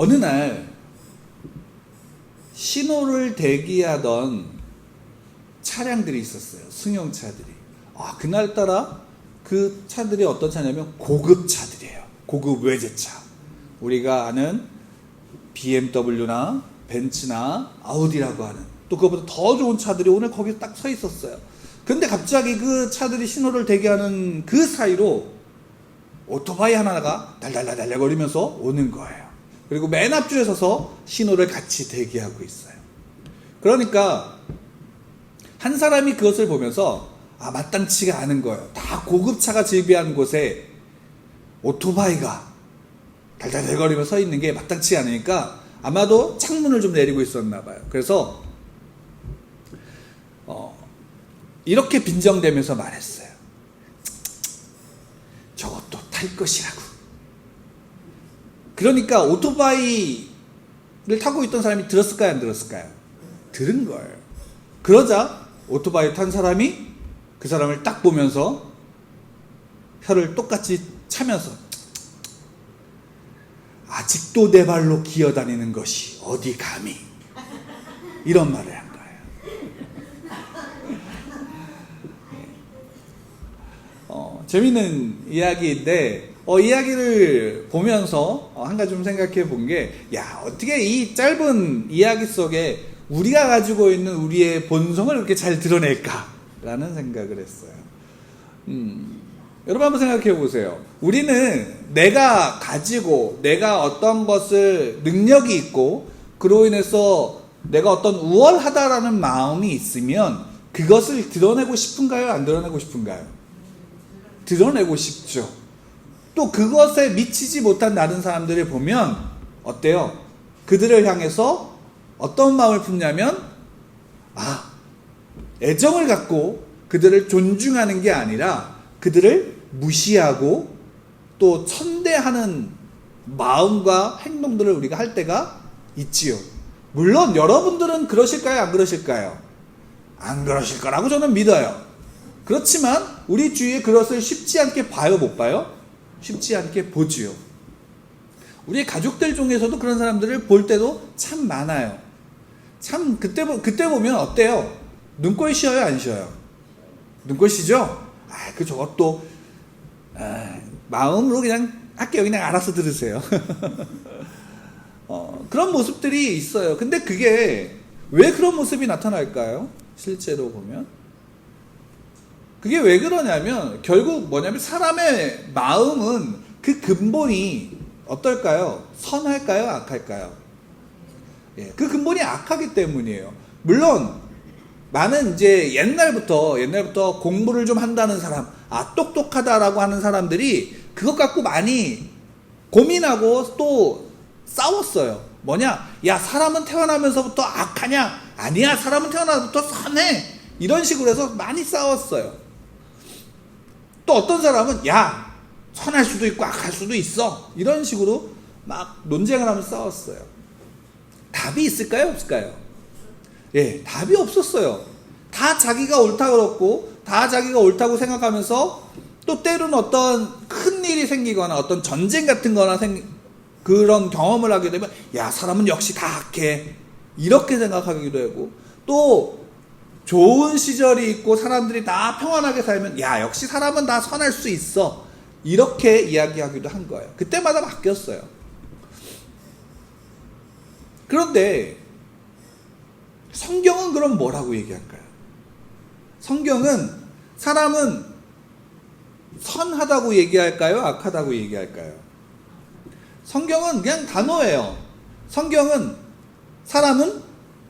어느 날 신호를 대기하던 차량들이 있었어요. 승용차들이. 그날따라 그 차들이 어떤 차냐면 고급 차들이에요. 고급 외제차. 우리가 아는 BMW나 벤츠나 아우디라고 하는, 또 그것보다 더 좋은 차들이 오늘 거기 딱 서 있었어요. 근데 갑자기 그 차들이 신호를 대기하는 그 사이로 오토바이 하나가 달달달달거리면서 오는 거예요. 그리고 맨 앞줄에 서서 신호를 같이 대기하고 있어요. 그러니까 한 사람이 그것을 보면서 마땅치가 않은 거예요. 다 고급차가 즐비한 곳에 오토바이가 달달달거리며 서 있는 게 마땅치 않으니까 아마도 창문을 좀 내리고 있었나 봐요. 그래서 이렇게 빈정대면서 말했어요. 저것도 탈 것이라고. 그러니까 오토바이를 타고 있던 사람이 들었을까요, 안 들었을까요? 들은 거예요. 그러자 오토바이 탄 사람이 그 사람을 딱 보면서 혀를 똑같이 차면서 아직도 내 발로 기어다니는 것이 어디 감히, 이런 말을 한 거예요. 재밌는 이야기인데 이야기를 보면서 한 가지 좀 생각해 본 게, 어떻게 이 짧은 이야기 속에 우리가 가지고 있는 우리의 본성을 이렇게 잘 드러낼까라는 생각을 했어요. 여러분 한번 생각해 보세요. 우리는 내가 가지고, 내가 어떤 것을 능력이 있고 그로 인해서 내가 어떤 우월하다라는 마음이 있으면 그것을 드러내고 싶은가요, 안 드러내고 싶은가요? 드러내고 싶죠. 또 그것에 미치지 못한 다른 사람들을 보면 어때요? 그들을 향해서 어떤 마음을 품냐면 애정을 갖고 그들을 존중하는 게 아니라 그들을 무시하고 또 천대하는 마음과 행동들을 우리가 할 때가 있지요. 물론 여러분들은 그러실까요, 안 그러실까요? 안 그러실 거라고 저는 믿어요. 그렇지만 우리 주위에 그것을 쉽지 않게 봐요, 못 봐요? 쉽지 않게 보지요. 우리 가족들 중에서도 그런 사람들을 볼 때도 참 많아요. 참 그때 보면 어때요? 눈꼴 쉬어요, 안 쉬어요? 눈꼴 쉬죠? 저것도 마음으로 그냥 할게요. 그냥 알아서 들으세요. 그런 모습들이 있어요. 근데 그게 왜 그런 모습이 나타날까요? 실제로 보면 그게 왜 그러냐면 결국 뭐냐면 사람의 마음은 그 근본이 어떨까요? 선할까요, 악할까요? 그 근본이 악하기 때문이에요. 물론 많은 이제 옛날부터 공부를 좀 한다는 사람, 똑똑하다라고 하는 사람들이 그것 갖고 많이 고민하고 또 싸웠어요. 사람은 태어나면서부터 악하냐? 아니야, 사람은 태어나면서부터 선해. 이런 식으로 해서 많이 싸웠어요. 또 어떤 사람은 선할 수도 있고 악할 수도 있어. 이런 식으로 막 논쟁을 하면서 싸웠어요. 답이 있을까요, 없을까요? 답이 없었어요. 다 자기가 옳다고 그랬고, 다 자기가 옳다고 생각하면서 또 때로는 어떤 큰 일이 생기거나 어떤 전쟁 같은 거나 그런 경험을 하게 되면 사람은 역시 다 악해, 이렇게 생각하기도 하고, 또 좋은 시절이 있고 사람들이 다 평안하게 살면 역시 사람은 다 선할 수 있어, 이렇게 이야기하기도 한 거예요. 그때마다 바뀌었어요. 그런데 성경은 그럼 뭐라고 얘기할까요? 성경은 사람은 선하다고 얘기할까요, 악하다고 얘기할까요? 성경은 그냥 단어예요. 성경은 사람은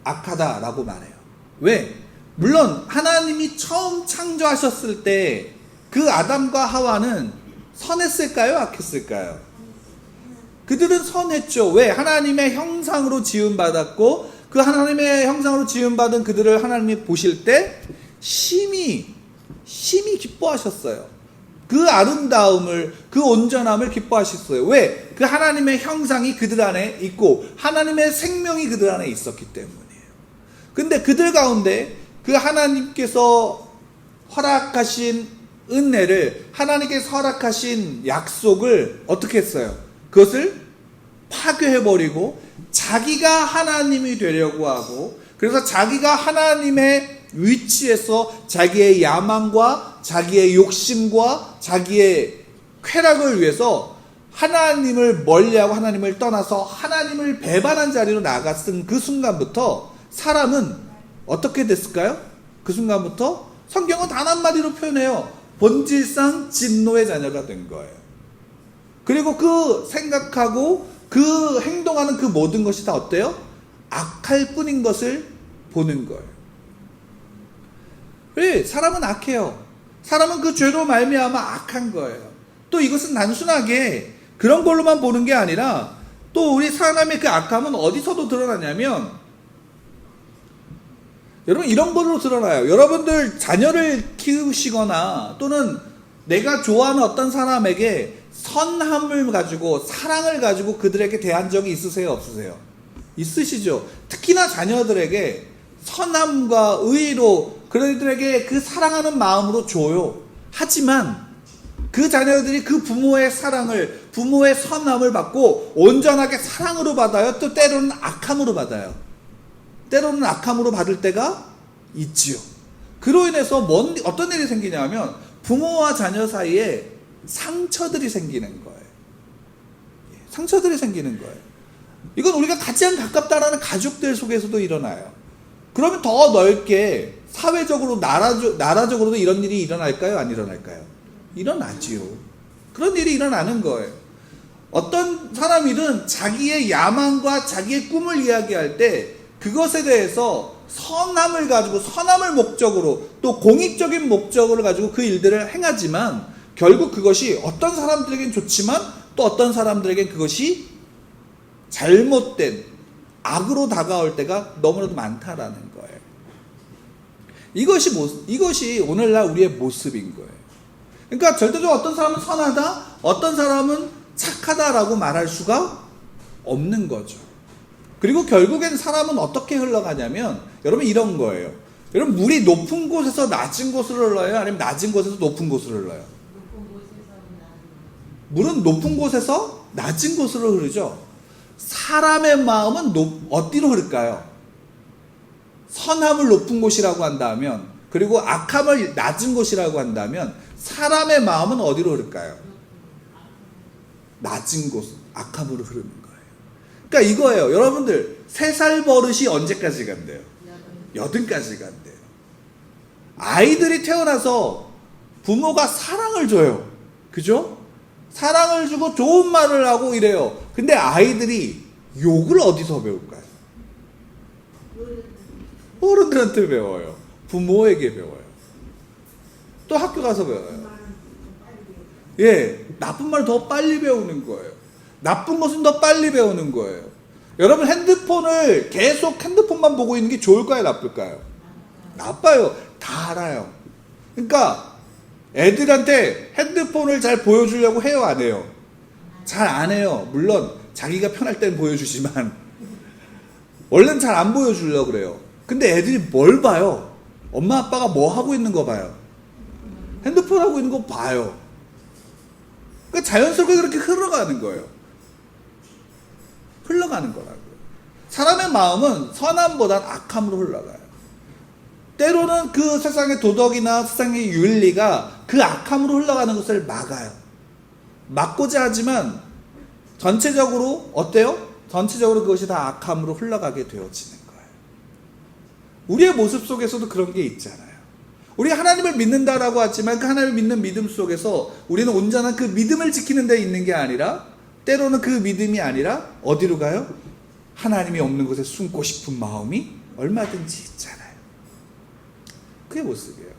악하다라고 말해요. 왜? 물론 하나님이 처음 창조하셨을 때 그 아담과 하와는 선했을까요, 악했을까요? 그들은 선했죠. 왜? 하나님의 형상으로 지음받았고 그 하나님의 형상으로 지음받은 그들을 하나님이 보실 때 심히 기뻐하셨어요. 그 아름다움을, 그 온전함을 기뻐하셨어요. 왜? 그 하나님의 형상이 그들 안에 있고 하나님의 생명이 그들 안에 있었기 때문이에요. 근데 그들 가운데 그 하나님께서 허락하신 은혜를, 하나님께서 허락하신 약속을 어떻게 했어요? 그것을 파괴해버리고 자기가 하나님이 되려고 하고, 그래서 자기가 하나님의 위치에서 자기의 야망과 자기의 욕심과 자기의 쾌락을 위해서 하나님을 멀리하고 하나님을 떠나서 하나님을 배반한 자리로 나갔은 그 순간부터 사람은 어떻게 됐을까요? 그 순간부터 성경은 단 한마디로 표현해요. 본질상 진노의 자녀가 된 거예요. 그리고 그 생각하고 그 행동하는 그 모든 것이 다 어때요? 악할 뿐인 것을 보는 거예요. 왜? 사람은 악해요. 사람은 그 죄로 말미암아 악한 거예요. 또 이것은 단순하게 그런 걸로만 보는 게 아니라 또 우리 사람의 그 악함은 어디서도 드러나냐면, 여러분 이런 걸로 드러나요. 여러분들 자녀를 키우시거나 또는 내가 좋아하는 어떤 사람에게 선함을 가지고 사랑을 가지고 그들에게 대한 적이 있으세요? 없으세요? 있으시죠. 특히나 자녀들에게 선함과 의로 그들에게 그 사랑하는 마음으로 줘요. 하지만 그 자녀들이 그 부모의 사랑을, 부모의 선함을 받고 온전하게 사랑으로 받아요? 또 때로는 악함으로 받아요? 때로는 악함으로 받을 때가 있지요. 그로 인해서 어떤 일이 생기냐면 부모와 자녀 사이에 상처들이 생기는 거예요. 상처들이 생기는 거예요. 이건 우리가 가장 가깝다라는 가족들 속에서도 일어나요. 그러면 더 넓게 사회적으로 나라적으로도 이런 일이 일어날까요? 안 일어날까요? 일어나지요. 그런 일이 일어나는 거예요. 어떤 사람이든 자기의 야망과 자기의 꿈을 이야기할 때 그것에 대해서 선함을 가지고, 선함을 목적으로, 또 공익적인 목적을 가지고 그 일들을 행하지만 결국 그것이 어떤 사람들에겐 좋지만 또 어떤 사람들에겐 그것이 잘못된 악으로 다가올 때가 너무나도 많다라는 거예요. 이것이 오늘날 우리의 모습인 거예요. 그러니까 절대적으로 어떤 사람은 선하다, 어떤 사람은 착하다라고 말할 수가 없는 거죠. 그리고 결국엔 사람은 어떻게 흘러가냐면, 여러분 이런 거예요. 여러분 물이 높은 곳에서 낮은 곳으로 흘러요? 아니면 낮은 곳에서 높은 곳으로 흘러요? 물은 높은 곳에서 낮은 곳으로 흐르죠. 사람의 마음은 어디로 흐를까요? 선함을 높은 곳이라고 한다면, 그리고 악함을 낮은 곳이라고 한다면 사람의 마음은 어디로 흐를까요? 낮은 곳, 악함으로 흐르는 거예요. 그러니까 이거예요. 여러분들 3살 버릇이 언제까지 간대요? 80까지 간대요. 아이들이 태어나서 부모가 사랑을 줘요. 그죠? 사랑을 주고 좋은 말을 하고 이래요. 근데 아이들이 욕을 어디서 배울까요? 어른들한테 배워요. 부모에게 배워요. 또 학교 가서 배워요. 예, 나쁜 말 더 빨리 배우는 거예요. 나쁜 것은 더 빨리 배우는 거예요. 여러분 핸드폰을 계속 핸드폰만 보고 있는 게 좋을까요? 나쁠까요? 나빠요. 다 알아요. 그러니까 애들한테 핸드폰을 잘 보여주려고 해요? 안 해요? 잘 안 해요. 물론 자기가 편할 땐 보여주지만 원래는 잘 안 보여주려고 그래요. 근데 애들이 뭘 봐요? 엄마 아빠가 뭐 하고 있는 거 봐요. 핸드폰 하고 있는 거 봐요. 그러니까 자연스럽게 그렇게 흘러가는 거예요. 흘러가는 거라고요. 사람의 마음은 선함보단 악함으로 흘러가요. 때로는 그 세상의 도덕이나 세상의 윤리가 그 악함으로 흘러가는 것을 막아요. 막고자 하지만 전체적으로 어때요? 전체적으로 그것이 다 악함으로 흘러가게 되어지는 거예요. 우리의 모습 속에서도 그런 게 있잖아요. 우리 하나님을 믿는다라고 하지만 그 하나님을 믿는 믿음 속에서 우리는 온전한 그 믿음을 지키는 데 있는 게 아니라, 때로는 그 믿음이 아니라 어디로 가요? 하나님이 없는 곳에 숨고 싶은 마음이 얼마든지 있잖아요. 그게 모습이에요.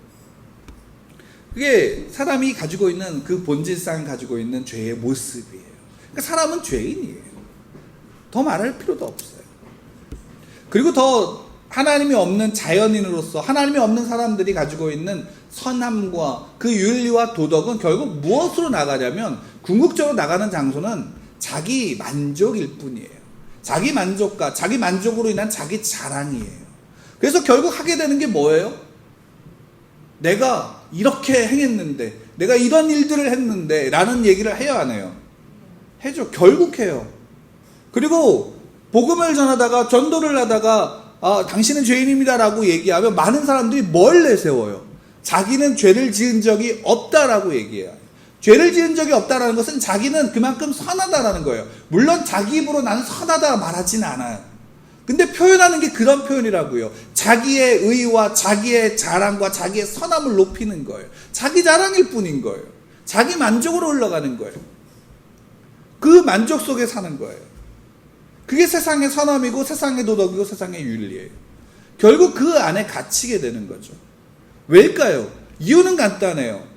그게 사람이 가지고 있는 그 본질상 가지고 있는 죄의 모습이에요. 그러니까 사람은 죄인이에요. 더 말할 필요도 없어요. 그리고 더 하나님이 없는 자연인으로서 하나님이 없는 사람들이 가지고 있는 선함과 그 윤리와 도덕은 결국 무엇으로 나가냐면, 궁극적으로 나가는 장소는 자기 만족일 뿐이에요. 자기 만족과 자기 만족으로 인한 자기 자랑이에요. 그래서 결국 하게 되는 게 뭐예요? 내가 이렇게 행했는데, 내가 이런 일들을 했는데 라는 얘기를 해요, 안 해요? 해죠. 결국 해요. 그리고 복음을 전하다가 전도를 하다가 당신은 죄인입니다라고 얘기하면 많은 사람들이 뭘 내세워요? 자기는 죄를 지은 적이 없다라고 얘기해요. 죄를 지은 적이 없다라는 것은 자기는 그만큼 선하다라는 거예요. 물론 자기 입으로 나는 선하다 말하진 않아요. 근데 표현하는 게 그런 표현이라고요. 자기의 의와 자기의 자랑과 자기의 선함을 높이는 거예요. 자기 자랑일 뿐인 거예요. 자기 만족으로 흘러가는 거예요. 그 만족 속에 사는 거예요. 그게 세상의 선함이고 세상의 도덕이고 세상의 윤리예요. 결국 그 안에 갇히게 되는 거죠. 왜일까요? 이유는 간단해요.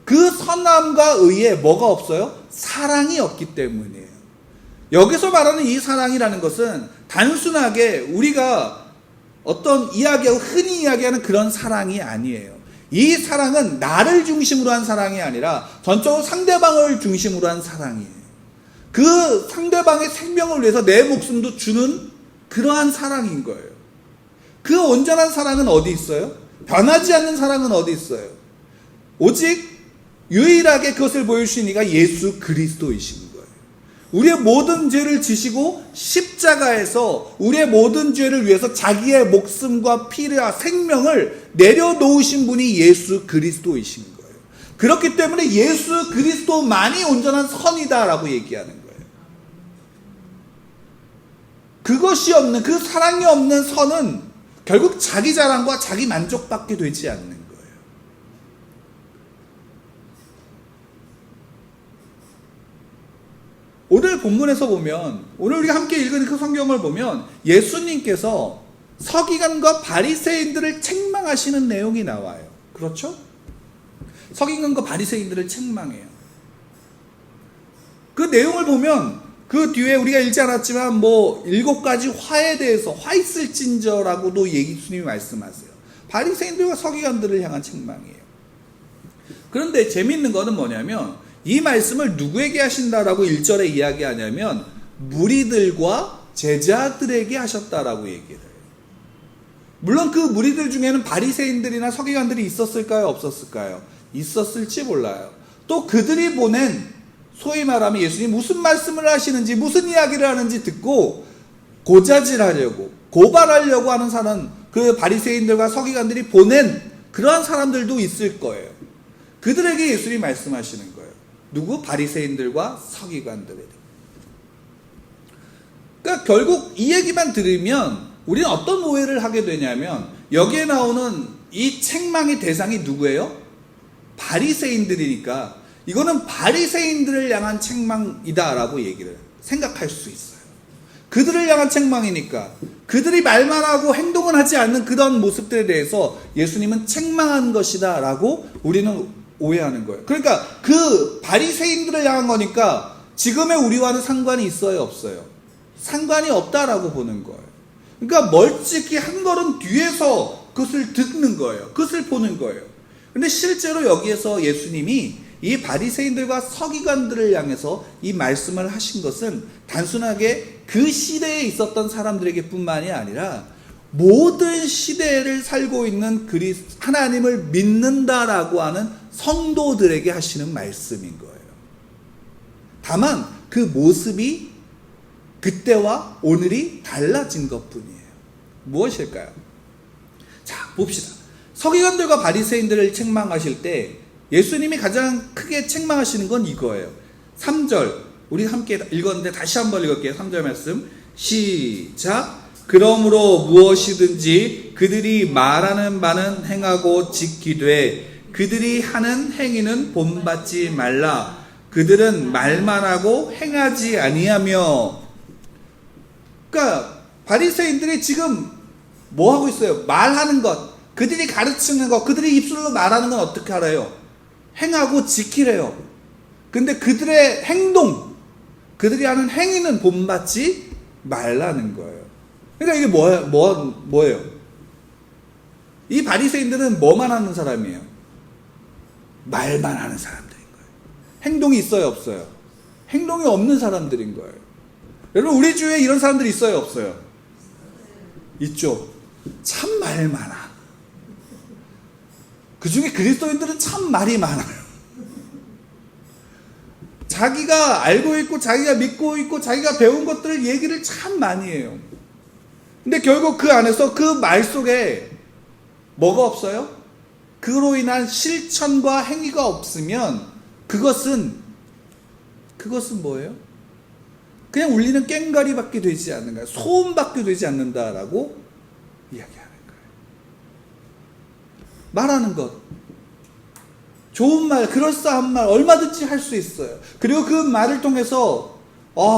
그 선함과 의에 뭐가 없어요? 사랑이 없기 때문이에요. 여기서 말하는 이 사랑이라는 것은 단순하게 우리가 어떤 이야기하고 흔히 이야기하는 그런 사랑이 아니에요. 이 사랑은 나를 중심으로 한 사랑이 아니라 전적으로 상대방을 중심으로 한 사랑이에요. 그 상대방의 생명을 위해서 내 목숨도 주는 그러한 사랑인 거예요. 그 온전한 사랑은 어디 있어요? 변하지 않는 사랑은 어디 있어요? 오직 유일하게 그것을 보여주신 이가 예수 그리스도이신 거예요. 우리의 모든 죄를 지시고 십자가에서 우리의 모든 죄를 위해서 자기의 목숨과 피와 생명을 내려놓으신 분이 예수 그리스도이신 거예요. 그렇기 때문에 예수 그리스도만이 온전한 선이다라고 얘기하는 거예요. 그것이 없는, 그 사랑이 없는 선은 결국 자기 자랑과 자기 만족밖에 되지 않는 거예요. 오늘 본문에서 보면, 오늘 우리가 함께 읽은 그 성경을 보면 예수님께서 서기관과 바리새인들을 책망하시는 내용이 나와요. 그렇죠? 서기관과 바리새인들을 책망해요. 그 내용을 보면 그 뒤에 우리가 읽지 않았지만 7가지 화에 대해서 화 있을진저라고도 예수님이 말씀하세요. 바리새인들과 서기관들을 향한 책망이에요. 그런데 재미있는 거는 뭐냐면 이 말씀을 누구에게 하신다라고 1절에 이야기하냐면 무리들과 제자들에게 하셨다라고 얘기를 해요. 물론 그 무리들 중에는 바리새인들이나 서기관들이 있었을까요? 없었을까요? 있었을지 몰라요. 또 그들이 보낸 소위 말하면 예수님이 무슨 말씀을 하시는지 무슨 이야기를 하는지 듣고 고자질하려고 고발하려고 하는 사람, 그 바리새인들과 서기관들이 보낸 그러한 사람들도 있을 거예요. 그들에게 예수님이 말씀하시는 거예요. 누구? 바리새인들과 서기관들에게. 그러니까 결국 이 얘기만 들으면 우리는 어떤 오해를 하게 되냐면 여기에 나오는 이 책망의 대상이 누구예요? 바리새인들이니까 이거는 바리새인들을 향한 책망이다라고 얘기를 생각할 수 있어요. 그들을 향한 책망이니까 그들이 말만 하고 행동은 하지 않는 그런 모습들에 대해서 예수님은 책망한 것이다 라고 우리는 오해하는 거예요. 그러니까 그 바리새인들을 향한 거니까 지금의 우리와는 상관이 있어요? 없어요? 상관이 없다라고 보는 거예요. 그러니까 멀찍이 한 걸음 뒤에서 그것을 듣는 거예요. 그것을 보는 거예요. 근데 실제로 여기에서 예수님이 이 바리새인들과 서기관들을 향해서 이 말씀을 하신 것은 단순하게 그 시대에 있었던 사람들에게 뿐만이 아니라 모든 시대를 살고 있는 하나님을 믿는다라고 하는 성도들에게 하시는 말씀인 거예요. 다만 그 모습이 그때와 오늘이 달라진 것뿐이에요. 무엇일까요? 자, 봅시다. 서기관들과 바리새인들을 책망하실 때 예수님이 가장 크게 책망하시는 건 이거예요. 3절 우리 함께 읽었는데 다시 한번 읽을게요. 3절 말씀 시작. 그러므로 무엇이든지 그들이 말하는 바는 행하고 지키되 그들이 하는 행위는 본받지 말라. 그들은 말만 하고 행하지 아니하며. 그러니까 바리새인들이 지금 뭐 하고 있어요? 말하는 것, 그들이 가르치는 것, 그들이 입술로 말하는 건 어떻게 알아요? 행하고 지키래요. 근데 그들의 행동, 그들이 하는 행위는 본받지 말라는 거예요. 그러니까 이게 뭐예요? 이 바리새인들은 뭐만 하는 사람이에요? 말만 하는 사람들인 거예요. 행동이 있어요, 없어요? 행동이 없는 사람들인 거예요. 여러분, 우리 주위에 이런 사람들이 있어요, 없어요? 있죠. 참 말 많아. 그 중에 그리스도인들은 참 말이 많아요. 자기가 알고 있고 자기가 믿고 있고 자기가 배운 것들을 얘기를 참 많이 해요. 근데 결국 그 안에서 그 말 속에 뭐가 없어요? 그로 인한 실천과 행위가 없으면 그것은 뭐예요? 그냥 울리는 꽹과리밖에 되지 않는가, 소음밖에 되지 않는다라고 이야기하는 거예요. 말하는 것, 좋은 말, 그럴싸한 말 얼마든지 할 수 있어요. 그리고 그 말을 통해서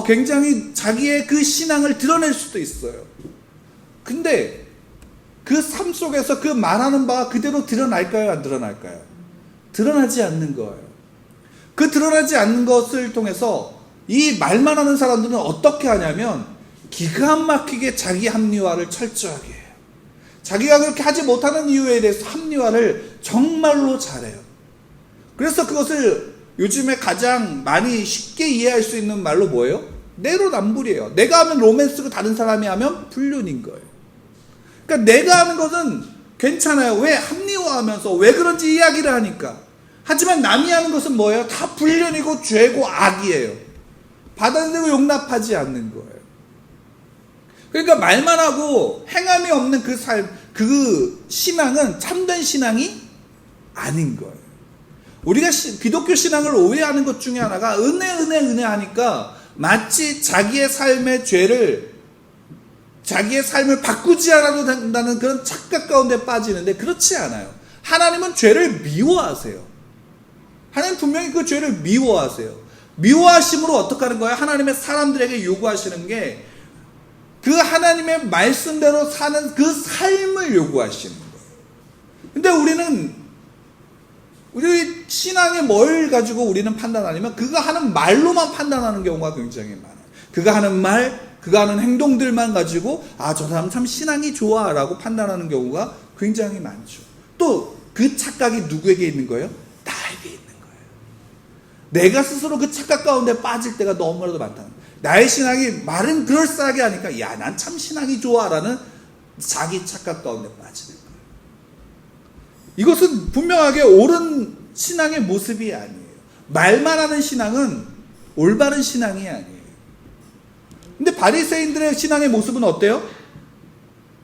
굉장히 자기의 그 신앙을 드러낼 수도 있어요. 근데 그 삶 속에서 그 말하는 바가 그대로 드러날까요? 안 드러날까요? 드러나지 않는 거예요. 그 드러나지 않는 것을 통해서 이 말만 하는 사람들은 어떻게 하냐면 기가 막히게 자기 합리화를 철저하게 해요. 자기가 그렇게 하지 못하는 이유에 대해서 합리화를 정말로 잘해요. 그래서 그것을 요즘에 가장 많이 쉽게 이해할 수 있는 말로 뭐예요? 내로남불이에요. 내가 하면 로맨스고 다른 사람이 하면 불륜인 거예요. 그러니까 내가 하는 것은 괜찮아요. 왜? 합리화하면서 왜 그런지 이야기를 하니까. 하지만 남이 하는 것은 뭐예요? 다 불륜이고 죄고 악이에요. 받아들이고 용납하지 않는 거예요. 그러니까 말만 하고 행함이 없는 그 삶, 그 신앙은 참된 신앙이 아닌 거예요. 우리가 기독교 신앙을 오해하는 것 중에 하나가 은혜 하니까 마치 자기의 삶의 죄를, 자기의 삶을 바꾸지 않아도 된다는 그런 착각 가운데 빠지는데 그렇지 않아요. 하나님은 죄를 미워하세요. 하나님 분명히 그 죄를 미워하세요. 미워하심으로 어떻게 하는 거예요? 하나님의 사람들에게 요구하시는 게 그 하나님의 말씀대로 사는 그 삶을 요구하시는 거예요. 근데 우리 신앙의 뭘 가지고 우리는 판단하냐면 그가 하는 말로만 판단하는 경우가 굉장히 많아요. 그가 하는 말, 그가 하는 행동들만 가지고 저 사람 참 신앙이 좋아 라고 판단하는 경우가 굉장히 많죠. 또 그 착각이 누구에게 있는 거예요? 나에게 있는 거예요. 내가 스스로 그 착각 가운데 빠질 때가 너무나도 많다는 거예요. 나의 신앙이 말은 그럴싸하게 하니까 난 참 신앙이 좋아 라는 자기 착각 가운데 빠지는 거예요. 이것은 분명하게 옳은 신앙의 모습이 아니에요. 말만 하는 신앙은 올바른 신앙이 아니에요. 근데 바리새인들의 신앙의 모습은 어때요?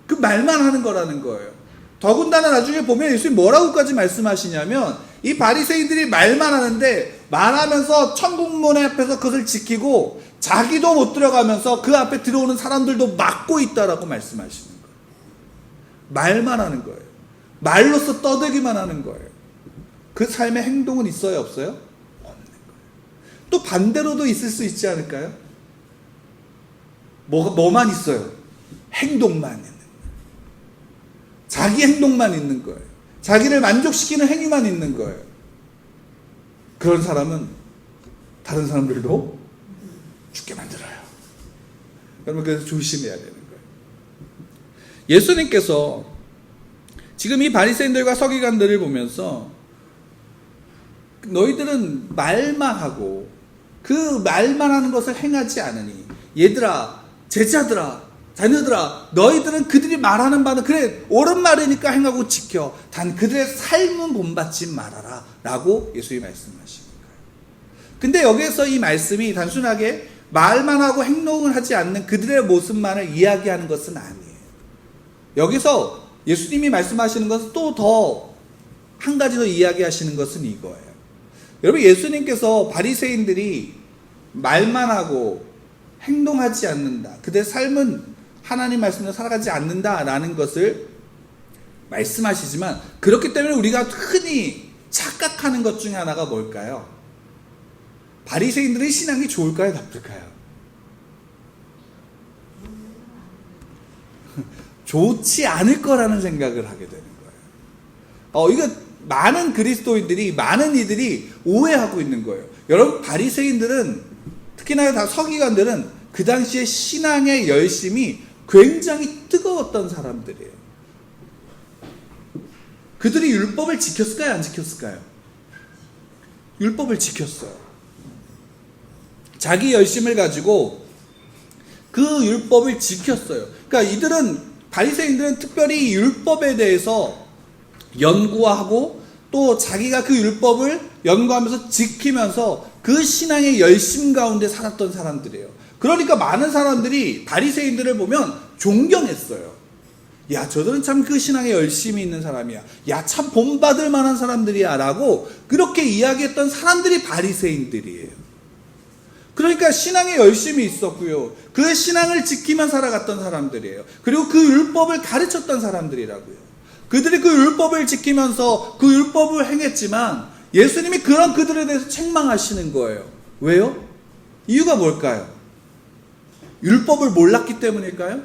그 말만 하는 거라는 거예요. 더군다나 나중에 보면 예수님이 뭐라고까지 말씀하시냐면 이 바리새인들이 말만 하는데 말하면서 천국문 앞에서 그것을 지키고 자기도 못 들어가면서 그 앞에 들어오는 사람들도 막고 있다라고 말씀하시는 거예요. 말만 하는 거예요. 말로써 떠들기만 하는 거예요. 그 삶의 행동은 있어요, 없어요? 없는 거예요. 또 반대로도 있을 수 있지 않을까요? 뭐만 있어요? 행동만 있는 거예요. 자기 행동만 있는 거예요. 자기를 만족시키는 행위만 있는 거예요. 그런 사람은 다른 사람들도 죽게 만들어요. 여러분, 그래서 조심해야 되는 거예요. 예수님께서 지금 이 바리새인들과 서기관들을 보면서 너희들은 말만 하고 그 말만 하는 것을 행하지 않으니 얘들아, 제자들아, 자녀들아, 너희들은 그들이 말하는 바는 그래 옳은 말이니까 행하고 지켜. 단 그들의 삶은 본받지 말아라 라고 예수님이 말씀하십니다. 근데 여기에서 이 말씀이 단순하게 말만 하고 행동을 하지 않는 그들의 모습만을 이야기하는 것은 아니에요. 여기서 예수님이 말씀하시는 것은 또 더 한 가지 더 이야기하시는 것은 이거예요. 여러분, 예수님께서 바리새인들이 말만 하고 행동하지 않는다, 그들의 삶은 하나님 말씀대로 살아가지 않는다라는 것을 말씀하시지만, 그렇기 때문에 우리가 흔히 착각하는 것 중에 하나가 뭘까요? 바리새인들의 신앙이 좋을까요, 나쁠까요? 좋지 않을 거라는 생각을 하게 되는 거예요. 이거 많은 그리스도인들이, 많은 이들이 오해하고 있는 거예요. 여러분, 바리새인들은, 특히나 다 서기관들은 그 당시에 신앙의 열심이 굉장히 뜨거웠던 사람들이에요. 그들이 율법을 지켰을까요, 안 지켰을까요? 율법을 지켰어요. 자기 열심을 가지고 그 율법을 지켰어요. 그러니까 바리새인들은 특별히 율법에 대해서 연구하고 또 자기가 그 율법을 연구하면서 지키면서 그 신앙의 열심 가운데 살았던 사람들이에요. 그러니까 많은 사람들이 바리새인들을 보면 존경했어요. 야, 저들은 참 그 신앙에 열심히 있는 사람이야. 야, 참 본받을 만한 사람들이야 라고 그렇게 이야기했던 사람들이 바리새인들이에요. 그러니까 신앙에 열심히 있었고요. 그 신앙을 지키며 살아갔던 사람들이에요. 그리고 그 율법을 가르쳤던 사람들이라고요. 그들이 그 율법을 지키면서 그 율법을 행했지만 예수님이 그런 그들에 대해서 책망하시는 거예요. 왜요? 이유가 뭘까요? 율법을 몰랐기 때문일까요?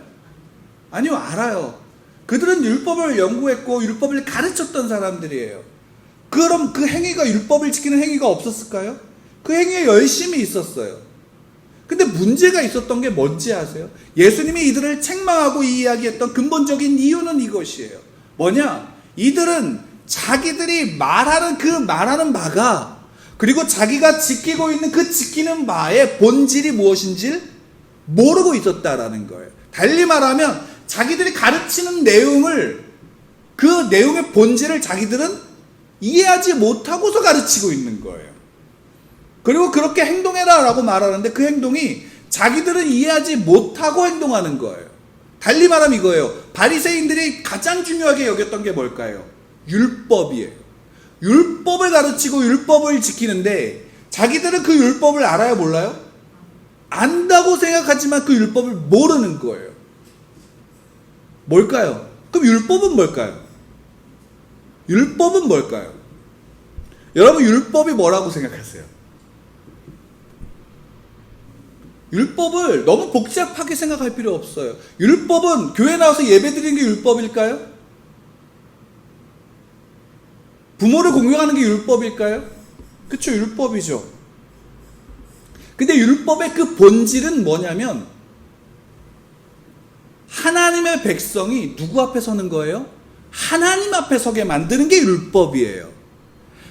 아니요, 알아요. 그들은 율법을 연구했고 율법을 가르쳤던 사람들이에요. 그럼 그 행위가 율법을 지키는 행위가 없었을까요? 그 행위에 열심히 있었어요. 근데 문제가 있었던 게 뭔지 아세요? 예수님이 이들을 책망하고 이야기했던 근본적인 이유는 이것이에요. 뭐냐? 이들은 자기들이 말하는 바가, 그리고 자기가 지키고 있는 그 지키는 바의 본질이 무엇인지 모르고 있었다라는 거예요. 달리 말하면 자기들이 가르치는 내용을, 그 내용의 본질을 자기들은 이해하지 못하고서 가르치고 있는 거예요. 그리고 그렇게 행동해라 라고 말하는데 그 행동이 자기들은 이해하지 못하고 행동하는 거예요. 달리 말하면 이거예요. 바리새인들이 가장 중요하게 여겼던 게 뭘까요? 율법이에요. 율법을 가르치고 율법을 지키는데 자기들은 그 율법을 알아요, 몰라요? 안다고 생각하지만 그 율법을 모르는 거예요. 뭘까요? 그럼 율법은 뭘까요? 율법은 뭘까요? 여러분, 율법이 뭐라고 생각하세요? 율법을 너무 복잡하게 생각할 필요 없어요. 율법은 교회 나와서 예배 드리는 게 율법일까요? 부모를 공경하는 게 율법일까요? 그쵸, 율법이죠. 근데 율법의 그 본질은 뭐냐면 하나님의 백성이 누구 앞에 서는 거예요? 하나님 앞에 서게 만드는 게 율법이에요.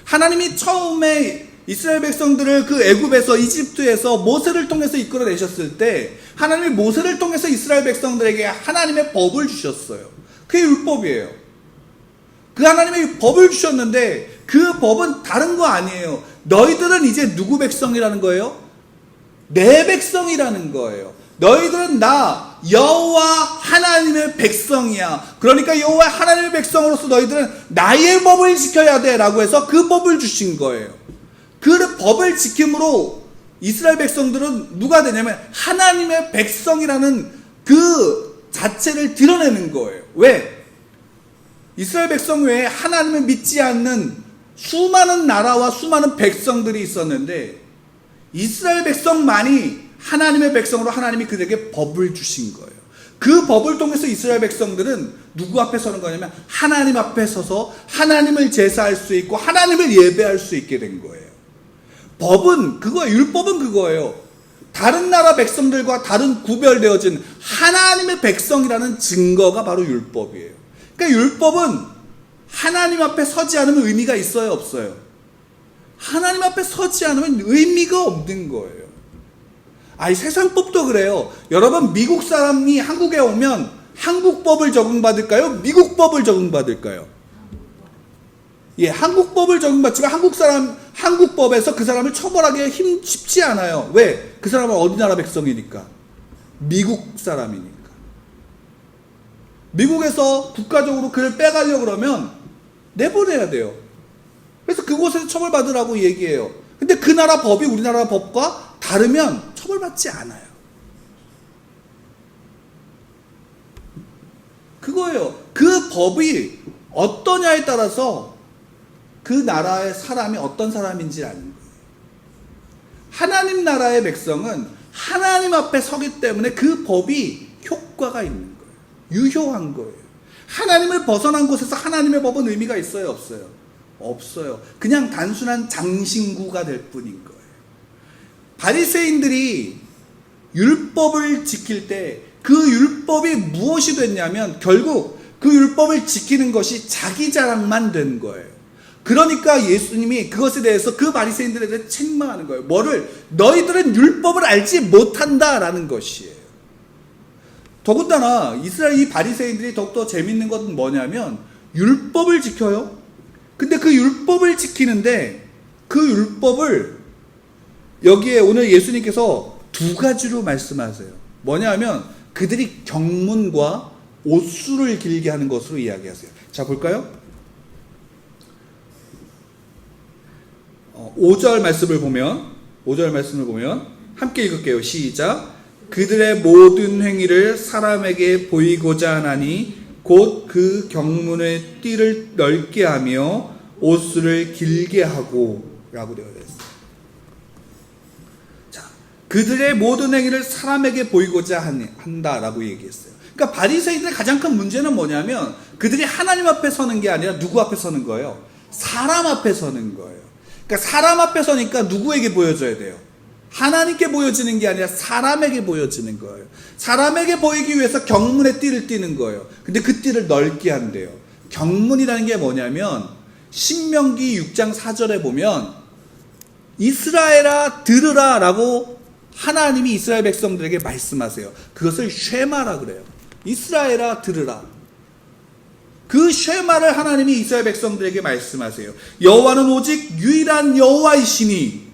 하나님이 처음에 이스라엘 백성들을 그 애굽에서, 이집트에서 모세를 통해서 이끌어내셨을 때 하나님이 모세를 통해서 이스라엘 백성들에게 하나님의 법을 주셨어요. 그게 율법이에요. 그 하나님의 법을 주셨는데 그 법은 다른 거 아니에요. 너희들은 이제 누구 백성이라는 거예요? 내 백성이라는 거예요. 너희들은 나 여호와 하나님의 백성이야. 그러니까 여호와 하나님의 백성으로서 너희들은 나의 법을 지켜야 돼 라고 해서 그 법을 주신 거예요. 그 법을 지킴으로 이스라엘 백성들은 누가 되냐면 하나님의 백성이라는 그 자체를 드러내는 거예요. 왜? 이스라엘 백성 외에 하나님을 믿지 않는 수많은 나라와 수많은 백성들이 있었는데 이스라엘 백성만이 하나님의 백성으로 하나님이 그들에게 법을 주신 거예요. 그 법을 통해서 이스라엘 백성들은 누구 앞에 서는 거냐면 하나님 앞에 서서 하나님을 제사할 수 있고 하나님을 예배할 수 있게 된 거예요. 법은 그거예요. 율법은 그거예요. 다른 나라 백성들과 다른 구별되어진 하나님의 백성이라는 증거가 바로 율법이에요. 그러니까 율법은 하나님 앞에 서지 않으면 의미가 있어요, 없어요? 하나님 앞에 서지 않으면 의미가 없는 거예요. 이 세상법도 그래요. 여러분, 미국 사람이 한국에 오면 한국 법을 적용받을까요? 미국 법을 적용받을까요? 예, 한국 법을 적용받지만 한국 법에서 그 사람을 처벌하기 쉽지 않아요. 왜? 그 사람은 어디 나라 백성이니까? 미국 사람이니까. 미국에서 국가적으로 그를 빼가려고 그러면 내보내야 돼요. 그래서 그곳에서 처벌받으라고 얘기해요. 근데 그 나라 법이 우리나라 법과 다르면 처벌받지 않아요. 그거예요. 그 법이 어떠냐에 따라서 그 나라의 사람이 어떤 사람인지 아는 거예요. 하나님 나라의 백성은 하나님 앞에 서기 때문에 그 법이 효과가 있는 거예요. 유효한 거예요. 하나님을 벗어난 곳에서 하나님의 법은 의미가 있어요, 없어요? 없어요. 그냥 단순한 장신구가 될 뿐인 거예요. 바리새인들이 율법을 지킬 때 그 율법이 무엇이 됐냐면 결국 그 율법을 지키는 것이 자기 자랑만 된 거예요. 그러니까 예수님이 그것에 대해서 그 바리새인들에 대해 책망하는 거예요. 뭐를? 너희들은 율법을 알지 못한다라는 것이에요. 더군다나 이스라엘 이 바리새인들이 더욱더 재밌는 것은 뭐냐면 율법을 지켜요. 근데 그 율법을 지키는데 그 율법을 여기에 오늘 예수님께서 두 가지로 말씀하세요. 뭐냐 하면 그들이 경문과 옷수를 길게 하는 것으로 이야기하세요. 자, 볼까요? 5절 말씀을 보면 함께 읽을게요. 시작. 그들의 모든 행위를 사람에게 보이고자 하나니 곧 그 경문의 띠를 넓게 하며 옷수를 길게 하고 라고 되어 있어요. 자, 그들의 모든 행위를 사람에게 보이고자 한다라고 얘기했어요. 그러니까 바리새인들의 가장 큰 문제는 뭐냐면 그들이 하나님 앞에 서는 게 아니라 누구 앞에 서는 거예요? 사람 앞에 서는 거예요. 그러니까 사람 앞에 서니까 누구에게 보여줘야 돼요? 하나님께 보여지는 게 아니라 사람에게 보여지는 거예요. 사람에게 보이기 위해서 경문의 띠를 띠는 거예요. 근데 그 띠를 넓게 한대요. 경문이라는 게 뭐냐면 신명기 6장 4절에 보면 이스라엘아 들으라 라고 하나님이 이스라엘 백성들에게 말씀하세요. 그것을 쉐마라 그래요. 이스라엘아 들으라. 그 쉐마를 하나님이 이스라엘 백성들에게 말씀하세요. 여호와는 오직 유일한 여호와이시니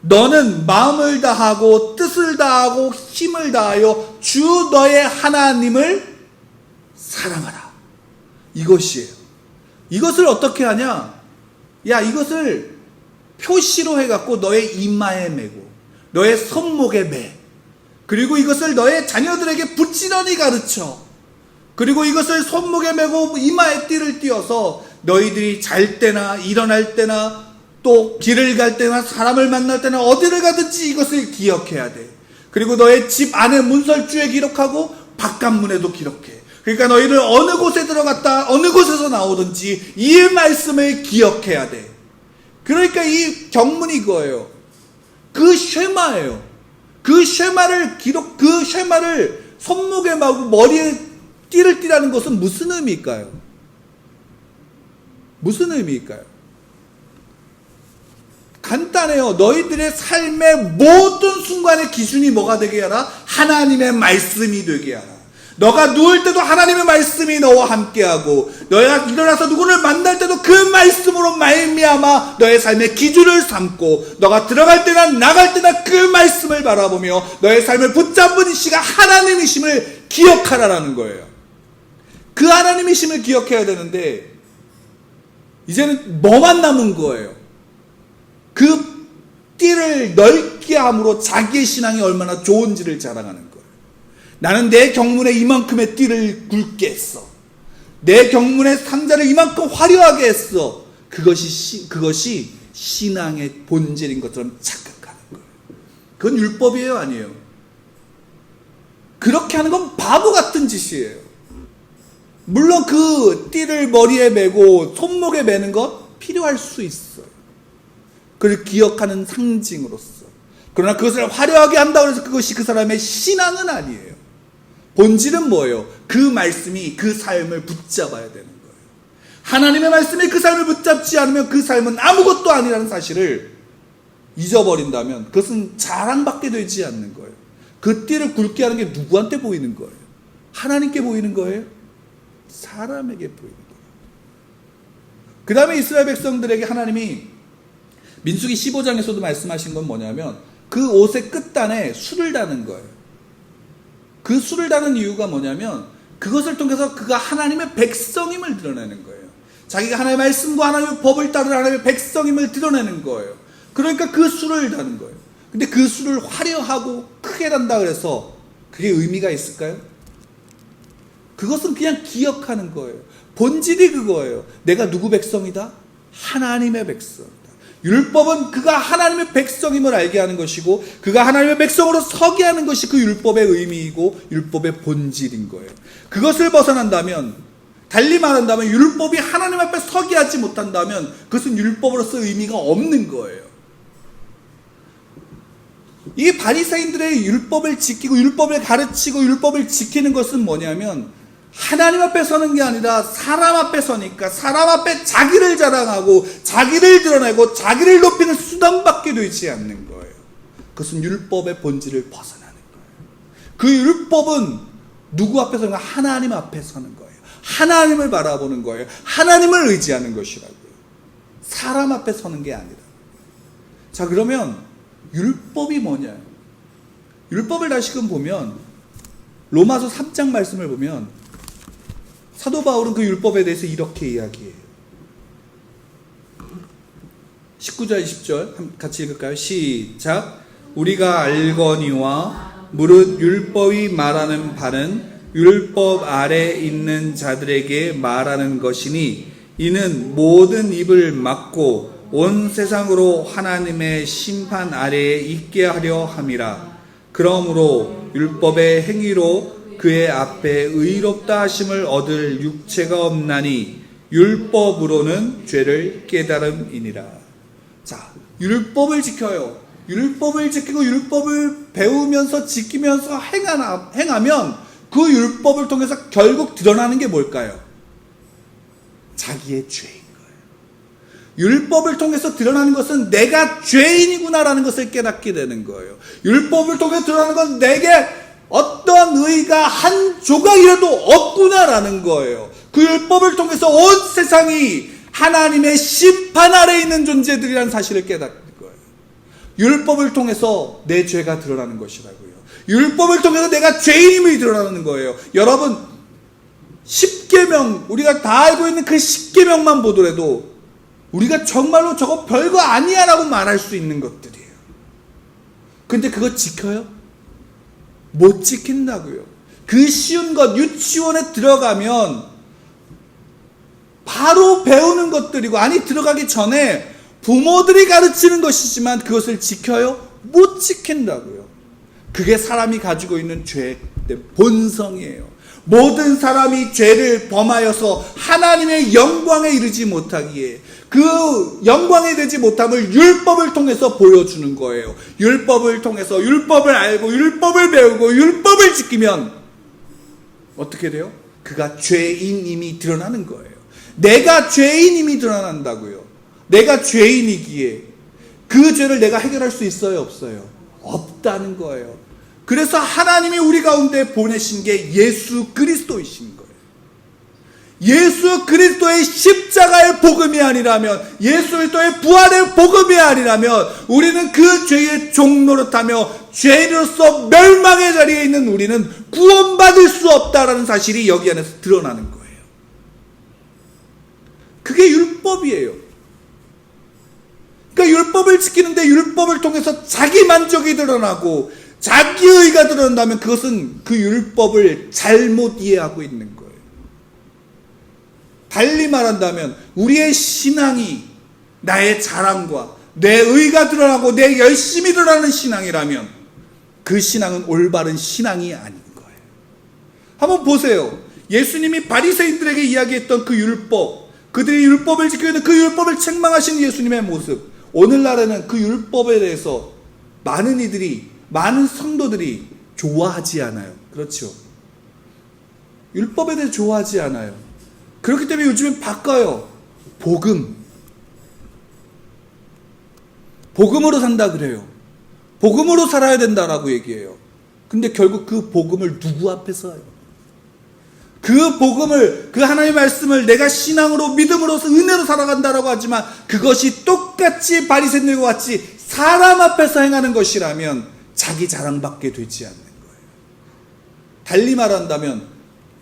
너는 마음을 다하고 뜻을 다하고 힘을 다하여 주 너의 하나님을 사랑하라. 이것이에요. 이것을 어떻게 하냐? 야, 이것을 표시로 해갖고 너의 이마에 메고 너의 손목에 매. 그리고 이것을 너의 자녀들에게 부지런히 가르쳐. 그리고 이것을 손목에 메고 이마에 띠를 띄어서 너희들이 잘 때나 일어날 때나 또 길을 갈 때나 사람을 만날 때나 어디를 가든지 이것을 기억해야 돼. 그리고 너의 집 안에 문설주에 기록하고 바깥문에도 기록해. 그러니까 너희를 어느 곳에 들어갔다 어느 곳에서 나오든지 이 말씀을 기억해야 돼. 그러니까 이 경문이 이거예요. 그 쉐마예요. 그 쉐마를 손목에 마고 머리에 띠를 띠라는 것은 무슨 의미일까요? 무슨 의미일까요? 간단해요. 너희들의 삶의 모든 순간의 기준이 뭐가 되게 하라? 하나님의 말씀이 되게 하라. 너가 누울 때도 하나님의 말씀이 너와 함께하고 너희가 일어나서 누구를 만날 때도 그 말씀으로 말미암아 너의 삶의 기준을 삼고 너가 들어갈 때나 나갈 때나 그 말씀을 바라보며 너의 삶을 붙잡은 이시가 하나님이심을 기억하라라는 거예요. 그 하나님이심을 기억해야 되는데 이제는 뭐만 남은 거예요? 그 띠를 넓게 함으로 자기의 신앙이 얼마나 좋은지를 자랑하는 거예요. 나는 내 경문에 이만큼의 띠를 굵게 했어. 내 경문의 상자를 이만큼 화려하게 했어. 그것이 신앙의 본질인 것처럼 착각하는 거예요. 그건 율법이에요, 아니에요? 그렇게 하는 건 바보 같은 짓이에요. 물론 그 띠를 머리에 메고 손목에 매는 것 필요할 수 있어요. 그걸 기억하는 상징으로서. 그러나 그것을 화려하게 한다고 해서 그것이 그 사람의 신앙은 아니에요. 본질은 뭐예요? 그 말씀이 그 삶을 붙잡아야 되는 거예요. 하나님의 말씀이 그 삶을 붙잡지 않으면 그 삶은 아무것도 아니라는 사실을 잊어버린다면 그것은 자랑밖에 되지 않는 거예요. 그 띠를 굵게 하는 게 누구한테 보이는 거예요? 하나님께 보이는 거예요? 사람에게 보이는 거예요. 그 다음에 이스라엘 백성들에게 하나님이 민수기 15장에서도 말씀하신 건 뭐냐면 그 옷의 끝단에 술을 다는 거예요. 그 술을 다는 이유가 뭐냐면 그것을 통해서 그가 하나님의 백성임을 드러내는 거예요. 자기가 하나님의 말씀과 하나님의 법을 따르는 하나님의 백성임을 드러내는 거예요. 그러니까 그 술을 다는 거예요. 근데 그 술을 화려하고 크게 단다 그래서 그게 의미가 있을까요? 그것은 그냥 기억하는 거예요. 본질이 그거예요. 내가 누구 백성이다? 하나님의 백성. 율법은 그가 하나님의 백성임을 알게 하는 것이고 그가 하나님의 백성으로 서게 하는 것이 그 율법의 의미이고 율법의 본질인 거예요. 그것을 벗어난다면, 달리 말한다면 율법이 하나님 앞에 서게 하지 못한다면 그것은 율법으로서 의미가 없는 거예요. 이 바리새인들의 율법을 지키고 율법을 가르치고 율법을 지키는 것은 뭐냐면 하나님 앞에 서는 게 아니라 사람 앞에 서니까 사람 앞에 자기를 자랑하고 자기를 드러내고 자기를 높이는 수단밖에 되지 않는 거예요. 그것은 율법의 본질을 벗어나는 거예요. 그 율법은 누구 앞에 서는 거예요? 하나님 앞에 서는 거예요. 하나님을 바라보는 거예요. 하나님을 의지하는 것이라고요. 사람 앞에 서는 게 아니라. 자, 그러면 율법이 뭐냐? 율법을 다시금 보면 로마서 3장 말씀을 보면 사도 바울은 그 율법에 대해서 이렇게 이야기해요. 19절 20절 같이 읽을까요? 시작. 우리가 알거니와 무릇 율법이 말하는 바는 율법 아래 있는 자들에게 말하는 것이니 이는 모든 입을 막고 온 세상으로 하나님의 심판 아래에 있게 하려 함이라. 그러므로 율법의 행위로 그의 앞에 의롭다 하심을 얻을 육체가 없나니 율법으로는 죄를 깨달음이니라. 자, 율법을 지켜요. 율법을 지키고 율법을 배우면서 지키면서 행하면 그 율법을 통해서 결국 드러나는 게 뭘까요? 자기의 죄인 거예요. 율법을 통해서 드러나는 것은 내가 죄인이구나라는 것을 깨닫게 되는 거예요. 율법을 통해서 드러나는 건 내게 어떤 의가 한 조각이라도 없구나라는 거예요. 그 율법을 통해서 온 세상이 하나님의 심판 아래 있는 존재들이라는 사실을 깨닫는 거예요. 율법을 통해서 내 죄가 드러나는 것이라고요. 율법을 통해서 내가 죄인임이 드러나는 거예요. 여러분, 10계명, 우리가 다 알고 있는 그 10계명만 보더라도 우리가 정말로 저거 별거 아니야 라고 말할 수 있는 것들이에요. 근데 그거 지켜요? 못 지킨다고요. 그 쉬운 것, 유치원에 들어가면 바로 배우는 것들이고, 아니 들어가기 전에 부모들이 가르치는 것이지만 그것을 지켜요? 못 지킨다고요. 그게 사람이 가지고 있는 죄의 본성이에요. 모든 사람이 죄를 범하여서 하나님의 영광에 이르지 못하기에 그 영광에 되지 못함을 율법을 통해서 보여주는 거예요. 율법을 통해서 율법을 알고 율법을 배우고 율법을 지키면 어떻게 돼요? 그가 죄인임이 드러나는 거예요. 내가 죄인임이 드러난다고요. 내가 죄인이기에 그 죄를 내가 해결할 수 있어요? 없어요? 없다는 거예요. 그래서 하나님이 우리 가운데 보내신 게 예수 그리스도이신 거예요. 예수 그리스도의 십자가의 복음이 아니라면, 예수 그리스도의 부활의 복음이 아니라면 우리는 그 죄의 종노릇하며 죄인으로서 멸망의 자리에 있는 우리는 구원받을 수 없다라는 사실이 여기 안에서 드러나는 거예요. 그게 율법이에요. 그러니까 율법을 지키는데 율법을 통해서 자기 만족이 드러나고 자기의 의가 드러난다면 그것은 그 율법을 잘못 이해하고 있는 거예요. 달리 말한다면 우리의 신앙이 나의 자랑과 내 의가 드러나고 내 열심이 드러나는 신앙이라면 그 신앙은 올바른 신앙이 아닌 거예요. 한번 보세요. 예수님이 바리새인들에게 이야기했던 그 율법, 그들이 율법을 지키고 있는 그 율법을 책망하신 예수님의 모습, 오늘날에는 그 율법에 대해서 많은 성도들이 좋아하지 않아요. 그렇죠? 율법에 대해 좋아하지 않아요. 그렇기 때문에 요즘엔 바꿔요. 복음으로 산다 그래요. 복음으로 살아야 된다라고 얘기해요. 근데 결국 그 복음을 누구 앞에서 해요? 그 복음을, 그 하나님의 말씀을 내가 신앙으로 믿음으로서 은혜로 살아간다라고 하지만 그것이 똑같이 바리새인들과 같이 사람 앞에서 행하는 것이라면 자기 자랑밖에 되지 않는 거예요. 달리 말한다면,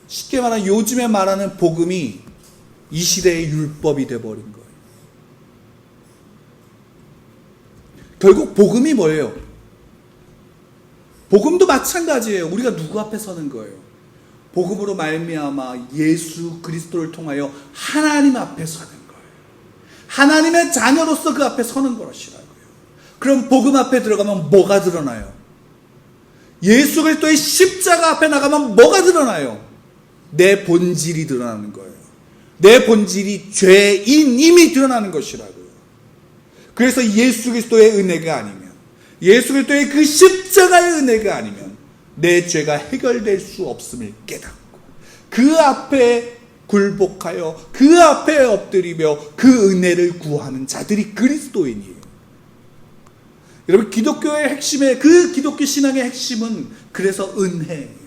쉽게 말하면 요즘에 말하는 복음이 이 시대의 율법이 되어버린 거예요. 결국 복음이 뭐예요? 복음도 마찬가지예요. 우리가 누구 앞에 서는 거예요? 복음으로 말미암아 예수 그리스도를 통하여 하나님 앞에 서는 거예요. 하나님의 자녀로서 그 앞에 서는 것이라고요. 그럼 복음 앞에 들어가면 뭐가 드러나요? 예수 그리스도의 십자가 앞에 나가면 뭐가 드러나요? 내 본질이 드러나는 거예요. 내 본질이 죄인임이 드러나는 것이라고요. 그래서 예수 그리스도의 은혜가 아니면, 예수 그리스도의 그 십자가의 은혜가 아니면 내 죄가 해결될 수 없음을 깨닫고 그 앞에 굴복하여 그 앞에 엎드리며 그 은혜를 구하는 자들이 그리스도인이에요. 여러분, 기독교의 핵심의, 그 기독교 신앙의 핵심은 그래서 은혜예요.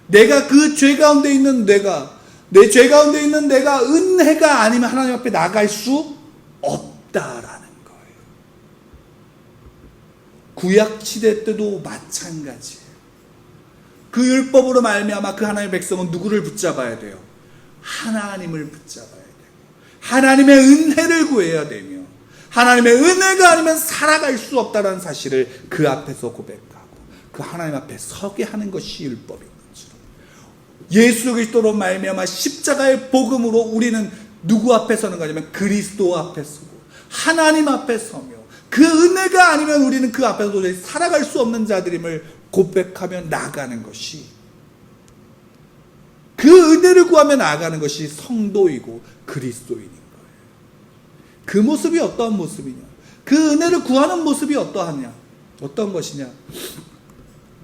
내가 그 죄 가운데 있는 내 죄 가운데 있는 내가 은혜가 아니면 하나님 앞에 나갈 수 없다라는 거예요. 구약 시대 때도 마찬가지예요. 그 율법으로 말미암아 그 하나님의 백성은 누구를 붙잡아야 돼요? 하나님을 붙잡아야 돼요. 하나님의 은혜를 구해야 되며, 하나님의 은혜가 아니면 살아갈 수 없다는 사실을 그 앞에서 고백하고 그 하나님 앞에 서게 하는 것이 율법인 것처럼, 예수 그리스도로 말미암아 십자가의 복음으로 우리는 누구 앞에 서는 거냐면 그리스도 앞에 서고 하나님 앞에 서며, 그 은혜가 아니면 우리는 그 앞에서 도저히 살아갈 수 없는 자들임을 고백하며 나아가는 것이, 그 은혜를 구하며 나아가는 것이 성도이고 그리스도인인 거예요. 그 모습이 어떠한 모습이냐? 그 은혜를 구하는 모습이 어떠하냐? 어떤 것이냐?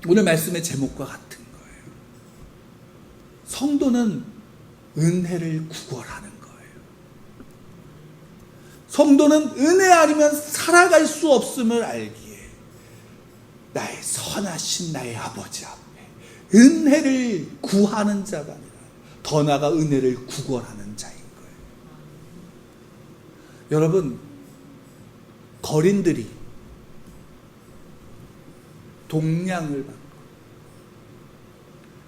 오늘 말씀의 제목과 같은 거예요. 성도는 은혜를 구걸하는 거예요. 성도는 은혜 아니면 살아갈 수 없음을 알기에 나의 선하신 나의 아버지 앞에 은혜를 구하는 자가 아니라 더 나아가 은혜를 구걸하는 자인 거예요. 여러분, 거린들이 동량을 받고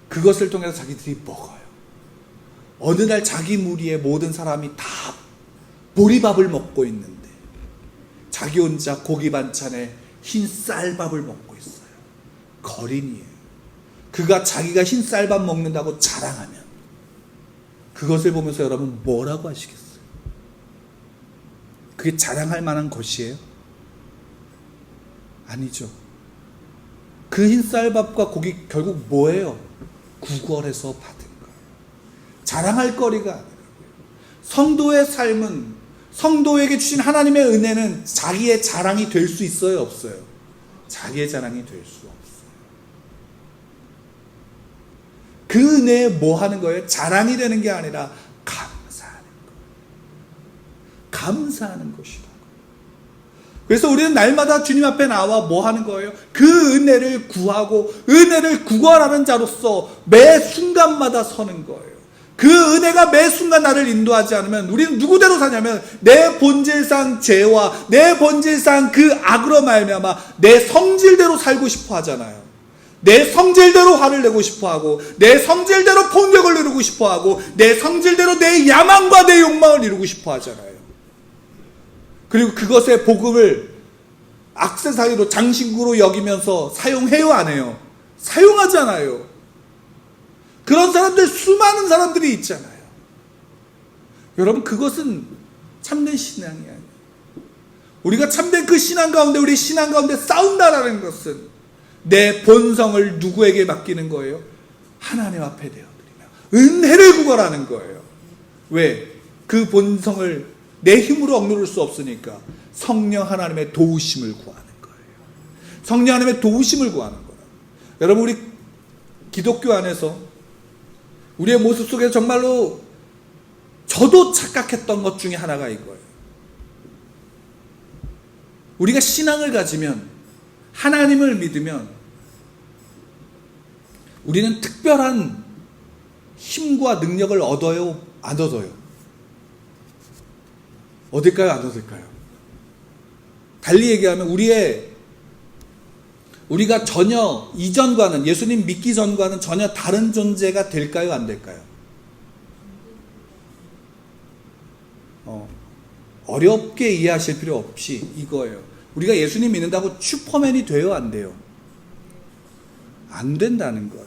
그것을 통해서 자기들이 먹어요. 어느 날 자기 무리의 모든 사람이 다 보리밥을 먹고 있는데 자기 혼자 고기 반찬에 흰 쌀밥을 먹고 있어요. 거린이에요. 그가 자기가 흰 쌀밥 먹는다고 자랑하면 그것을 보면서 여러분 뭐라고 하시겠어요? 그게 자랑할 만한 것이에요? 아니죠. 그 흰 쌀밥과 고기 결국 뭐예요? 구걸해서 받은 거예요. 자랑할 거리가 아니라. 성도의 삶은, 성도에게 주신 하나님의 은혜는 자기의 자랑이 될 수 있어요? 없어요? 자기의 자랑이 될 수 없어요. 그 은혜에 뭐 하는 거예요? 자랑이 되는 게 아니라 감사하는 거예요. 감사하는 것이라고. 그래서 우리는 날마다 주님 앞에 나와 뭐 하는 거예요? 그 은혜를 구하고 은혜를 구걸하는 자로서 매 순간마다 서는 거예요. 그 은혜가 매 순간 나를 인도하지 않으면 우리는 누구대로 사냐면 내 본질상 죄와 내 본질상 그 악으로 말미암아 내 성질대로 살고 싶어 하잖아요. 내 성질대로 화를 내고 싶어 하고 내 성질대로 폭력을 이루고 싶어 하고 내 성질대로 내 야망과 내 욕망을 이루고 싶어 하잖아요. 그리고 그것의 복음을 액세서리로 장식으로 여기면서 사용해요, 안 해요? 사용하잖아요. 그런 사람들, 수많은 사람들이 있잖아요. 여러분, 그것은 참된 신앙이 아니에요. 우리가 참된 그 신앙 가운데, 우리 신앙 가운데 싸운다라는 것은 내 본성을 누구에게 맡기는 거예요? 하나님 앞에 내어드리며 은혜를 구걸하는 거예요. 왜? 그 본성을 내 힘으로 억누를 수 없으니까 성령 하나님의 도우심을 구하는 거예요. 성령 하나님의 도우심을 구하는 거예요. 여러분, 우리 기독교 안에서 우리의 모습 속에서 정말로 저도 착각했던 것 중에 하나가 이거예요. 우리가 신앙을 가지면, 하나님을 믿으면 우리는 특별한 힘과 능력을 얻어요? 안 얻어요? 얻을까요? 안 얻을까요? 달리 얘기하면 우리가 전혀 이전과는, 예수님 믿기 전과는 전혀 다른 존재가 될까요? 안 될까요? 어렵게 이해하실 필요 없이 이거예요. 우리가 예수님 믿는다고 슈퍼맨이 돼요? 안 돼요? 안 된다는 거예요.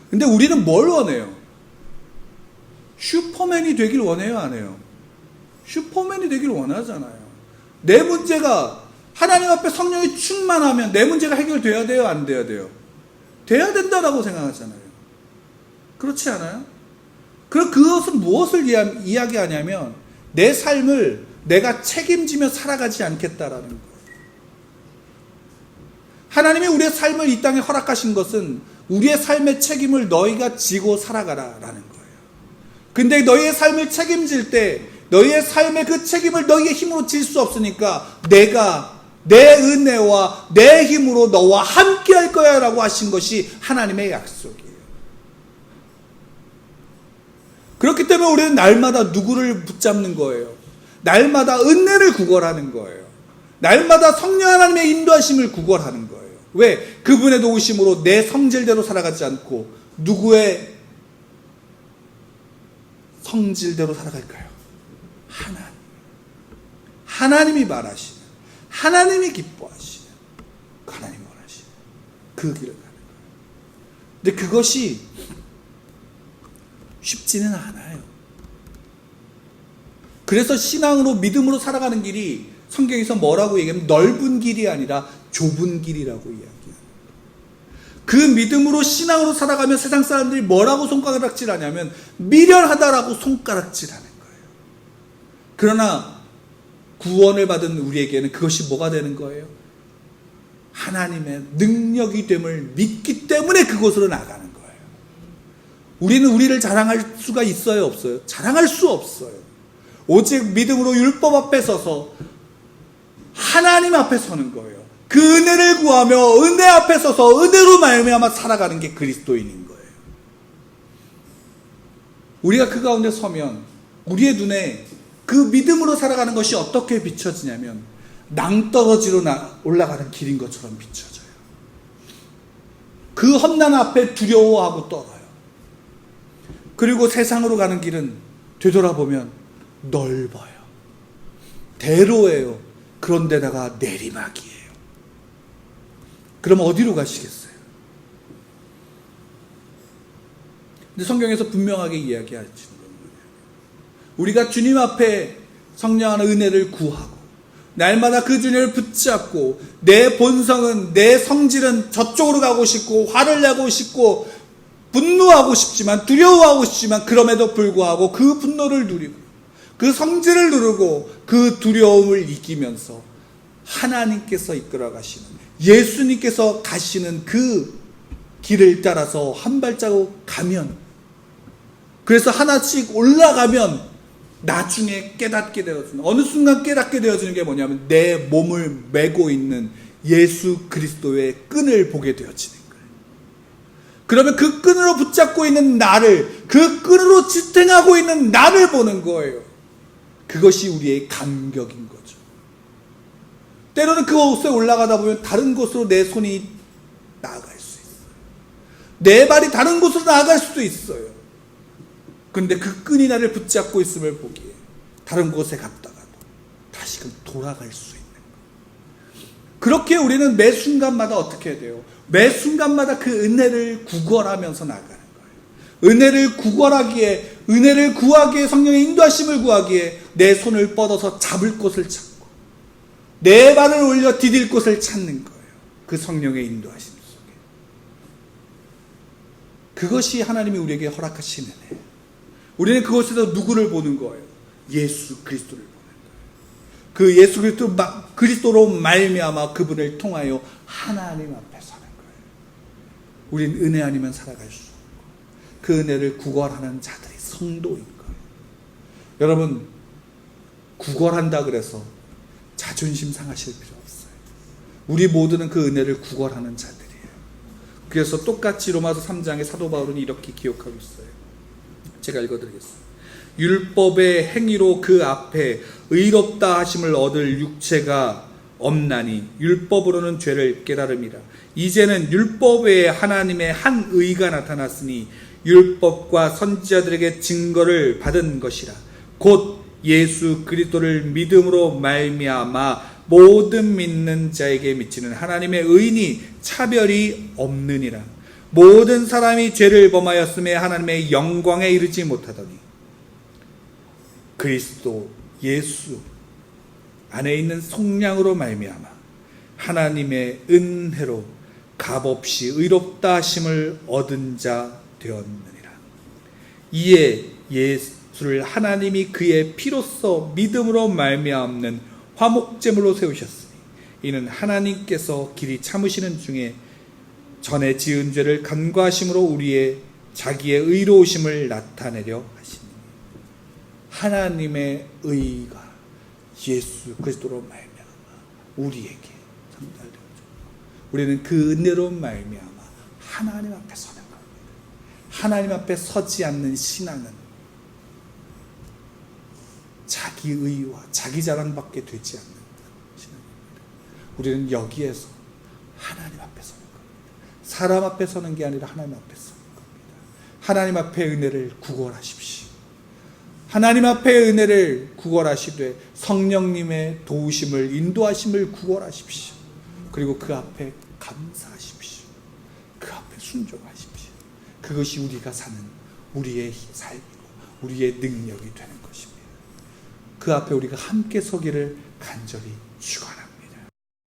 근데 우리는 뭘 원해요? 슈퍼맨이 되길 원해요? 안 해요? 슈퍼맨이 되길 원하잖아요. 내 문제가 하나님 앞에 성령이 충만하면 내 문제가 해결돼야 돼요? 안 돼야 돼요? 돼야 된다라고 생각하잖아요. 그렇지 않아요? 그럼 그것은 무엇을 이야기하냐면 내 삶을 내가 책임지며 살아가지 않겠다라는 거예요. 하나님이 우리의 삶을 이 땅에 허락하신 것은 우리의 삶의 책임을 너희가 지고 살아가라라는 거예요. 근데 너희의 삶을 책임질 때 너희의 삶의 그 책임을 너희의 힘으로 질 수 없으니까 내가 내 은혜와 내 힘으로 너와 함께 할 거야 라고 하신 것이 하나님의 약속이에요. 그렇기 때문에 우리는 날마다 누구를 붙잡는 거예요? 날마다 은혜를 구걸하는 거예요. 날마다 성령 하나님의 인도하심을 구걸하는 거예요. 왜? 그분의 도우심으로 내 성질대로 살아가지 않고 누구의 성질대로 살아갈까요? 하나님이 말하시는, 하나님이 기뻐하시는, 하나님이 원하시는 그 길을 가는 거예요. 근데 그것이 쉽지는 않아요. 그래서 신앙으로, 믿음으로 살아가는 길이 성경에서 뭐라고 얘기하면 넓은 길이 아니라 좁은 길이라고 이야기해요. 그 믿음으로, 신앙으로 살아가면 세상 사람들이 뭐라고 손가락질하냐면 미련하다라고 손가락질하는 거예요. 그러나 구원을 받은 우리에게는 그것이 뭐가 되는 거예요? 하나님의 능력이 됨을 믿기 때문에 그곳으로 나가는 거예요. 우리는 우리를 자랑할 수가 있어요, 없어요? 자랑할 수 없어요. 오직 믿음으로 율법 앞에 서서 하나님 앞에 서는 거예요. 그 은혜를 구하며 은혜 앞에 서서 은혜로 말미암아 살아가는 게 그리스도인인 거예요. 우리가 그 가운데 서면 우리의 눈에 그 믿음으로 살아가는 것이 어떻게 비춰지냐면 낭떠러지로 올라가는 길인 것처럼 비춰져요. 그 험난 앞에 두려워하고 떨어요. 그리고 세상으로 가는 길은 되돌아보면 넓어요. 대로예요. 그런데다가 내리막이에요. 그럼 어디로 가시겠어요? 근데 성경에서 분명하게 이야기하시는 겁니다. 우리가 주님 앞에 성령하는 은혜를 구하고 날마다 그 주님을 붙잡고 내 본성은, 내 성질은 저쪽으로 가고 싶고 화를 내고 싶고 분노하고 싶지만, 두려워하고 싶지만, 그럼에도 불구하고 그 분노를 누리고 그 성질을 누르고 그 두려움을 이기면서 하나님께서 이끌어 가시는, 예수님께서 가시는 그 길을 따라서 한 발자국 가면, 그래서 하나씩 올라가면 나중에 깨닫게 되어지는, 어느 순간 깨닫게 되어지는 게 뭐냐면 내 몸을 메고 있는 예수 그리스도의 끈을 보게 되어지는 거예요. 그러면 그 끈으로 붙잡고 있는 나를, 그 끈으로 지탱하고 있는 나를 보는 거예요. 그것이 우리의 감격인 거죠. 때로는 그 곳에 올라가다 보면 다른 곳으로 내 손이 나아갈 수 있어요. 내 발이 다른 곳으로 나아갈 수도 있어요. 근데 그 끈이 나를 붙잡고 있음을 보기에 다른 곳에 갔다가도 다시금 돌아갈 수 있는 거예요. 그렇게 우리는 매 순간마다 어떻게 해야 돼요? 매 순간마다 그 은혜를 구걸하면서 나가는 거예요. 은혜를 구걸하기에, 은혜를 구하기에, 성령의 인도하심을 구하기에 내 손을 뻗어서 잡을 곳을 찾고 내 발을 올려 디딜 곳을 찾는 거예요. 그 성령의 인도하심 속에. 그것이 하나님이 우리에게 허락하신 은혜예요. 우리는 그곳에서 누구를 보는 거예요? 예수 그리스도를 보는 거예요. 그 예수 그리스도로 말미암아 그분을 통하여 하나님 앞에 서는 거예요. 우리는 은혜 아니면 살아갈 수 없고 그 은혜를 구걸하는 자들이 성도인 거예요. 여러분, 구걸한다 그래서 자존심 상하실 필요 없어요. 우리 모두는 그 은혜를 구걸하는 자들이에요. 그래서 똑같이 로마서 3장의 사도 바울은 이렇게 기록하고 있어요. 제가 읽어드리겠습니다. 율법의 행위로 그 앞에 의롭다 하심을 얻을 육체가 없나니 율법으로는 죄를 깨달음이라. 이제는 율법 외에 하나님의 한 의가 나타났으니 율법과 선지자들에게 증거를 받은 것이라. 곧 예수 그리스도를 믿음으로 말미암아 모든 믿는 자에게 미치는 하나님의 의인이 차별이 없느니라. 모든 사람이 죄를 범하였음에 하나님의 영광에 이르지 못하더니 그리스도 예수 안에 있는 속량으로 말미암아 하나님의 은혜로 값없이 의롭다 하심을 얻은 자 되었느니라. 이에 예수를 하나님이 그의 피로써 믿음으로 말미암는 화목제물로 세우셨으니 이는 하나님께서 길이 참으시는 중에 전에 지은 죄를 간과하심으로 우리의 자기의 의로우심을 나타내려 하시니 하나님의 의가 예수 그리스도로 말미암아 우리에게 전달되어져. 우리는 그 은혜로 말미암아 하나님 앞에 서는 겁니다. 하나님 앞에 서지 않는 신앙은 자기 의와 자기 자랑밖에 되지 않는 신앙입니다. 우리는 여기에서 하나님 앞에 서는 겁니다. 사람 앞에 서는 게 아니라 하나님 앞에 서는 겁니다. 하나님 앞에 은혜를 구걸하십시오. 하나님 앞에 은혜를 구걸하시되 성령님의 도우심을, 인도하심을 구걸하십시오. 그리고 그 앞에 감사하십시오. 그 앞에 순종하십시오. 그것이 우리가 사는 우리의 삶이고 우리의 능력이 되는 것입니다. 그 앞에 우리가 함께 서기를 간절히 축원합니다.